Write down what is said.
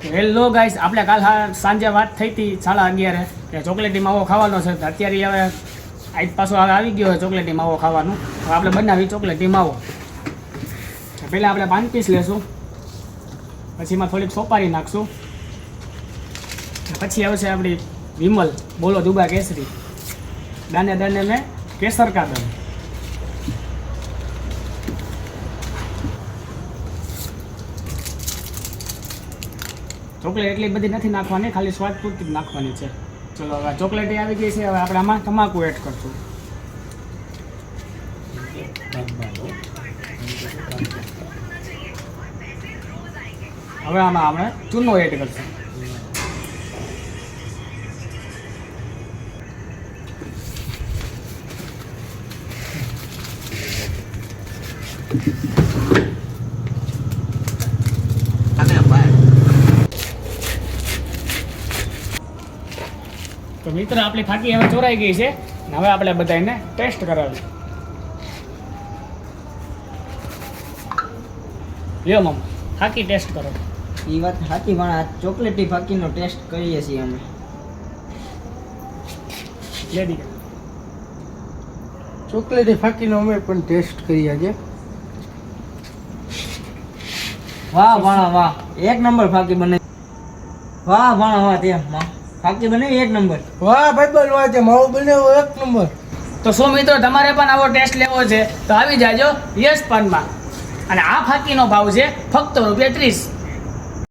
Hello guys, આપણે કાલ સાંજે વાત થઈ હતી 11:30 કે ચોકલેટી માવો ખાવાનો છે. અત્યારે હવે આજ પાછો આવી ગયો છે ચોકલેટી માવો ખાવાનું. હવે આપણે બનાવી ચોકલેટી માવો. પહેલાં આપણે 5 પીસ લેશું, પછી એમાં થોડીક સોપારી નાખશું, પછી આવશે આપણી વિમલ બોલો દુબા કેસરી, દાને દાને મેં કેસર કા દમ. ચોકલેટ એટલી બધી નથી નાખવાની, ખાલી સ્વાદ પૂરતી જ નાખવાની છે. ચલો હવે ચોકલેટ આવી ગઈ છે. હવે આપણે આમાં તમાકુ એડ કરશું. હવે આમાં આપણે ચૂનો એડ કરશું. તો મિત્ર, આપણી ફાકી હવે ચોરાઈ ગઈ છે. હવે આપણે બધાને ટેસ્ટ કરાવીએ. લ્યો મમ્મી, ફાકી ટેસ્ટ કરો. એ વાત સાચી, પણ આ ચોકલેટી ફાકીનો ટેસ્ટ કરીએ છીએ અમે. લેડી ચોકલેટી ફાકીનો અમે પણ ટેસ્ટ કરીએ છે. વાહ ભાણા વાહ, એક નંબર ફાકી બને. વાહ ભાણા વાહ, તે ફાકી બને એક નંબર. વાહ ભાઈ વાહ, છે માવો બનાવ્યો એક નંબર. તો શું મિત્રો, તમારે પણ આવો ટેસ્ટ લેવો છે તો આવી જાજો યશ પાનમાં. અને આ ફાકીનો ભાવ છે ફક્ત ₹30.